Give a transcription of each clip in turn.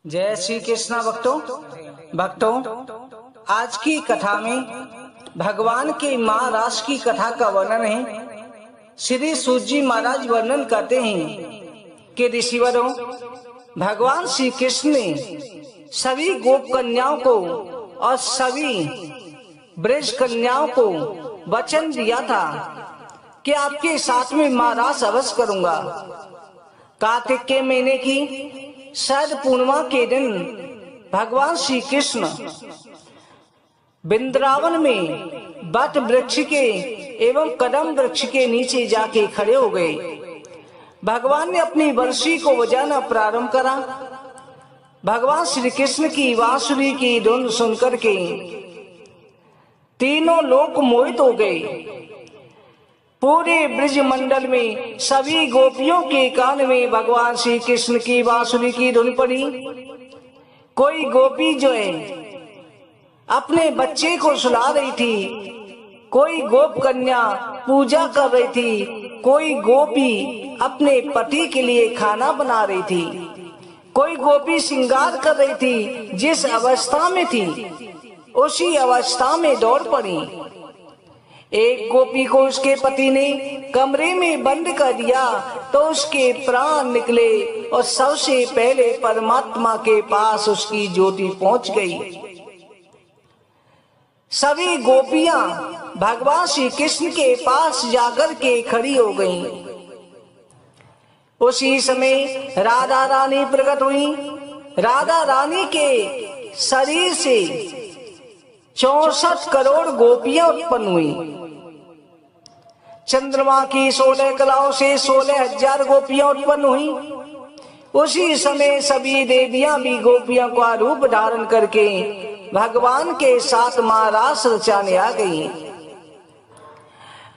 जय श्री कृष्ण भक्तों, आज की कथा में भगवान के महाराज की कथा का वर्णन है। श्री सूत जी महाराज वर्णन करते हैं कि ऋषिवरों, भगवान श्री कृष्ण ने सभी गोप कन्याओं को और सभी ब्रज कन्याओं को वचन दिया था कि आपके साथ में महाराज अवश्य करूंगा। कार्तिक के महीने की शरद पूर्णिमा के दिन भगवान श्री कृष्ण वृंदावन में बट वृक्ष के एवं कदम वृक्ष के नीचे जाके खड़े हो गए। भगवान ने अपनी बंशी को बजाना प्रारंभ करा। भगवान श्री कृष्ण की बांसुरी की धुन सुनकर के तीनों लोग मोहित हो गए। पूरे ब्रज मंडल में सभी गोपियों के कान में भगवान श्री कृष्ण की बांसुरी की धुन पड़ी। कोई गोपी जो है अपने बच्चे को सुला रही थी, कोई गोप कन्या पूजा कर रही थी, कोई गोपी अपने पति के लिए खाना बना रही थी, कोई गोपी श्रृंगार कर रही थी। जिस अवस्था में थी उसी अवस्था में दौड़ पड़ी। एक गोपी को उसके पति ने कमरे में बंद कर दिया तो उसके प्राण निकले और सबसे पहले परमात्मा के पास उसकी ज्योति पहुंच गई। सभी गोपियां भगवान श्री कृष्ण के पास जाकर के खड़ी हो गईं। उसी समय राधा रानी प्रकट हुई। राधा रानी के शरीर से 64 करोड़ गोपियां उत्पन्न हुई। चंद्रमा की 16 कलाओं से 16,000 गोपियां उत्पन्न हुई। उसी समय सभी देवियां भी गोपियों का रूप धारण करके भगवान के साथ महारास रचाने आ गई।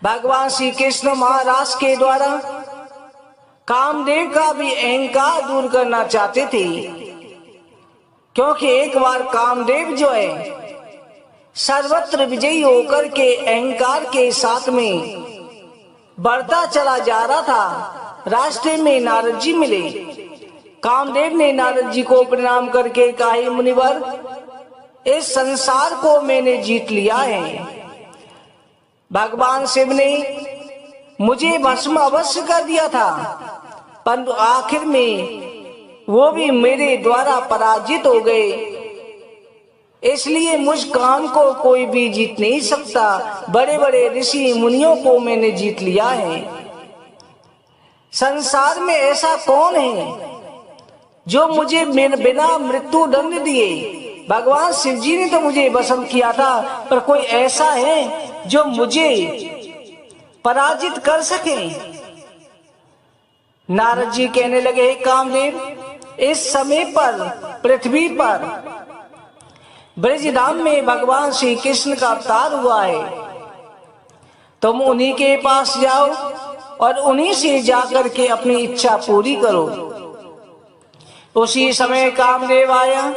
भगवान श्री कृष्ण महाराज के द्वारा कामदेव का भी अहंकार दूर करना चाहते थे, क्योंकि एक बार कामदेव जो है सर्वत्र विजयी होकर के अहंकार के साथ में बढ़ता चला जा रहा था। रास्ते में नारद जी मिले। कामदेव ने नारद जी को प्रणाम करके कहा, मुनिवर, इस संसार को मैंने जीत लिया है। भगवान शिव ने मुझे भस्म अवश्य कर दिया था, परंतु आखिर में वो भी मेरे द्वारा पराजित हो गए। इसलिए मुझ काम को कोई भी जीत नहीं सकता। बड़े बड़े ऋषि मुनियों को मैंने जीत लिया है। संसार में ऐसा कौन है जो मुझे बिना मृत्यु दंड दिए? भगवान शिव जी ने तो मुझे वशम किया था, पर कोई ऐसा है जो मुझे पराजित कर सके? नारद जी कहने लगे, कामदेव, इस समय पर पृथ्वी पर ब्रजधाम में भगवान श्री कृष्ण का अवतार हुआ है। तुम उन्हीं के पास जाओ और उन्हीं से जाकर के अपनी इच्छा पूरी करो। उसी समय कामदेव आया।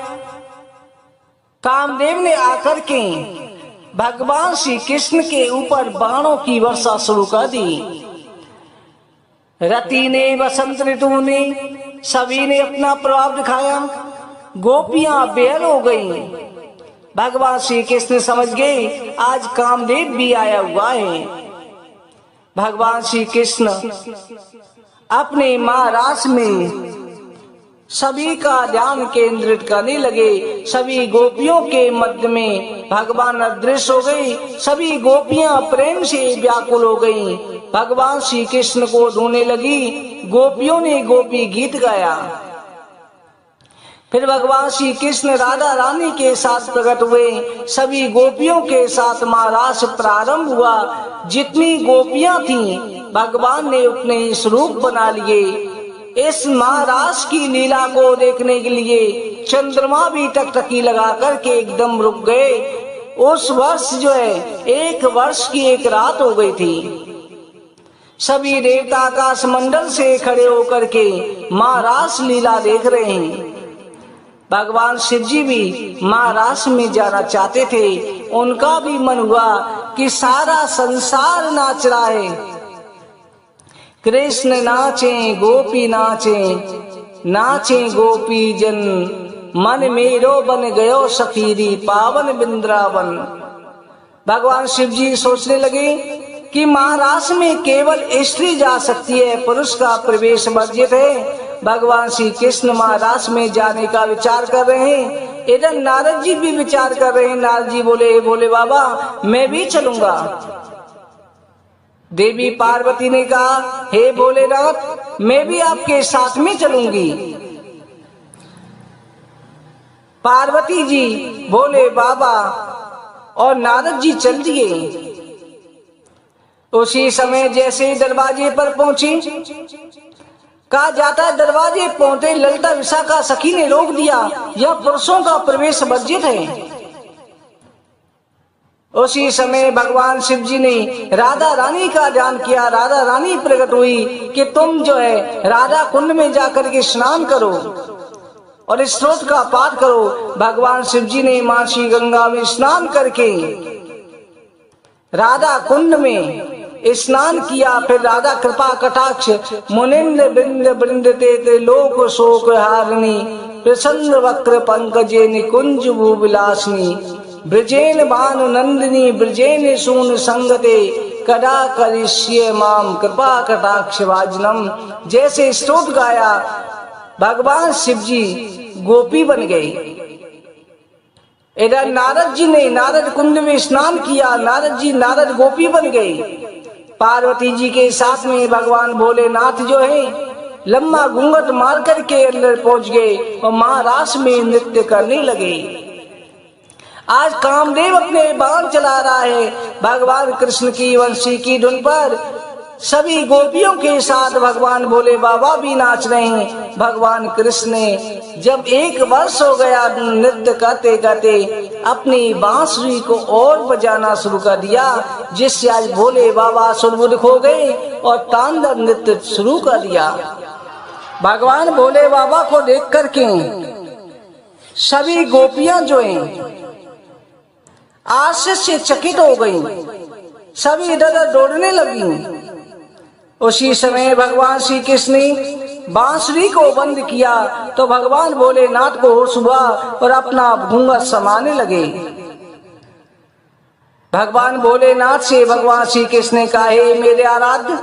कामदेव ने आकर के भगवान श्री कृष्ण के ऊपर बाणों की वर्षा शुरू कर दी। रति ने, वसंत ऋतु ने, सभी ने अपना प्रभाव दिखाया। गोपियां बेहल हो गईं। भगवान श्री कृष्ण समझ गए आज कामदेव भी आया हुआ है। भगवान श्री कृष्ण अपने महारास में सभी का ध्यान केंद्रित करने लगे। सभी गोपियों के मध्य में भगवान अदृश्य हो गए। सभी गोपियां प्रेम से व्याकुल हो गईं। भगवान श्री कृष्ण को ढूंढने लगी। गोपियों ने गोपी गीत गाया। फिर भगवान श्री कृष्ण राधा रानी के साथ प्रकट हुए। सभी गोपियों के साथ महारास प्रारंभ हुआ। जितनी गोपियां थीं भगवान ने उतने ही स्वरूप बना लिए। इस महारास की लीला को देखने के लिए चंद्रमा भी टकटकी लगा करके एकदम रुक गए। उस वर्ष जो है 1 वर्ष की 1 रात हो गई थी। सभी देवता आकाश मंडल से खड़े होकर के महारास लीला देख रहे हैं। भगवान शिव जी भी महारास में जाना चाहते थे। उनका भी मन हुआ कि सारा संसार नाच रहा है, कृष्ण नाचे गोपी नाचे, नाचे गोपी जन मन मेरो बन गयो सफीरी पावन बिंद्रावन। भगवान शिव जी सोचने लगे कि महाराष्ट्र में केवल स्त्री जा सकती है, पुरुष का प्रवेश वर्जित है। भगवान श्री कृष्ण महाराष्ट्र में जाने का विचार कर रहे हैं। इधर नारद जी भी विचार कर रहे हैं। नारद जी बोले, बोले बाबा मैं भी चलूंगा। देवी पार्वती ने कहा, हे भोलेनाथ मैं भी आपके साथ में चलूंगी। पार्वती जी, बोले बाबा और नारद जी चल दिए। उसी समय जैसे दरवाजे पर पहुंची, कहा जाता है दरवाजे पहुंचे ललिता विशाखा सखी ने रोक दिया, यह पुरुषों का प्रवेश वर्जित है। उसी समय भगवान शिव जी ने राधा रानी का ध्यान किया। राधा रानी प्रकट हुई कि तुम जो है राधा कुंड में जाकर के स्नान करो और इस स्रोत का पाठ करो। भगवान शिव जी ने मासी गंगा में स्नान करके राधा कुंड में स्नान किया। फिर राधा कृपा कटाक्ष मुनिंद्र बिंद बृंदते लोक शोक हारिणी प्रसन्न वक्र पंकजे निकुंज भूविलासिनी ब्रजेन भानु नंदिनी ब्रजेन सून संगते कदा करिष्ये माम कृपा कटाक्ष वाजनम। जैसे स्तोत्र गाया भगवान शिव जी गोपी बन गए। इधर नारद जी ने नारद कुंड में स्नान किया, नारद जी नारद गोपी बन गए। पार्वती जी के साथ में भगवान भोलेनाथ जो है लम्बा घूंघट मार करके अंदर पहुंच गए और महाराष्ट्र में नृत्य करने लगे। आज कामदेव अपने बाण चला रहा है भगवान कृष्ण की वंशी की धुन पर। सभी गोपियों के साथ भगवान भोले बाबा भी नाच रहे हैं। भगवान कृष्ण ने जब 1 वर्ष हो गया नृत्य करते करते अपनी बांसुरी को और बजाना शुरू कर दिया, जिससे आज भोले बाबा सुरबुद्ध हो गए और तांडव नृत्य शुरू कर दिया। भगवान भोले बाबा को देख करके सभी गोपियां जो हैं आश्चर्य से चकित हो गई, सभी इधर दौड़ने लगी। उसी समय भगवान श्री कृष्ण ने बांसुरी को बंद किया तो भगवान भोलेनाथ को होश हुआ और अपना घूंघट समाने लगे। भगवान भोलेनाथ से भगवान श्री कृष्ण ने कहा, हे मेरे आराध्य,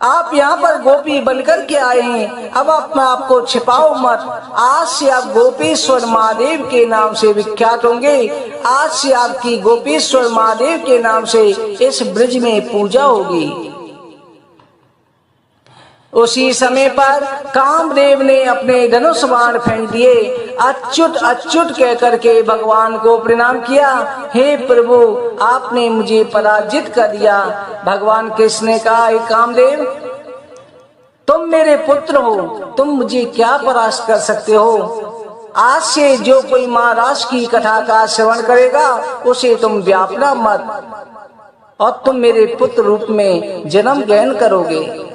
आप यहाँ पर गोपी बनकर के आए हैं, अब अपना आपको छिपाओ मत। आज से आप गोपेश्वर महादेव के नाम से विख्यात होंगे। आज से आपकी गोपेश्वर महादेव के नाम से इस ब्रिज में पूजा होगी। उसी समय पर कामदेव ने अपने धनुष बाण फेंक दिए। अच्युत अच्युत कह करके भगवान को प्रणाम किया। हे प्रभु, आपने मुझे पराजित कर दिया। भगवान कृष्ण ने कहा, हे कामदेव, तुम मेरे पुत्र हो, तुम मुझे क्या परास्त कर सकते हो। आज से जो कोई महाराष्ट्र की कथा का श्रवण करेगा उसे तुम व्यापना मत और तुम मेरे पुत्र रूप में जन्म ग्रहण करोगे।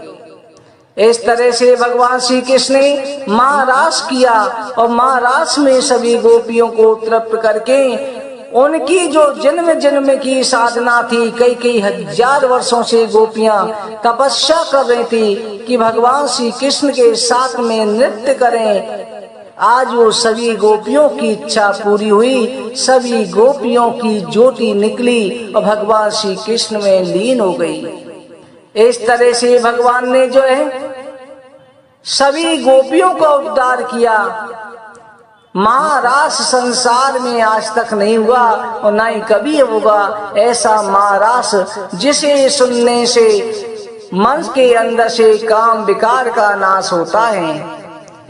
इस तरह से भगवान श्री कृष्ण ने महाराष्ट्र किया और महाराष्ट्र में सभी गोपियों को तृप्त करके उनकी जो जन्म जन्म की साधना थी, कई कई हजार वर्षों से गोपियां तपस्या कर रही थी कि भगवान श्री कृष्ण के साथ में नृत्य करें। आज वो सभी गोपियों की इच्छा पूरी हुई, सभी गोपियों की ज्योति निकली और भगवान श्री कृष्ण में लीन हो गई। इस तरह से भगवान ने जो है सभी गोपियों का उद्धार किया। महाराष्ट्र संसार में आज तक नहीं हुआ और ना ही कभी होगा ऐसा महाराष्ट्र जिसे सुनने से मन के अंदर से काम विकार का नाश होता है।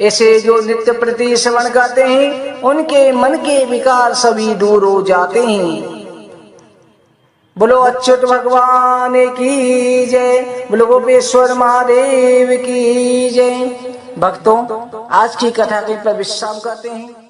ऐसे जो नित्य प्रति श्रवण करते हैं उनके मन के विकार सभी दूर हो जाते हैं। बोलो अच्युत भगवान की जय, बोलो गोपेश्वर महादेव की जय। भक्तों, आज की कथा के पर विश्राम करते हैं।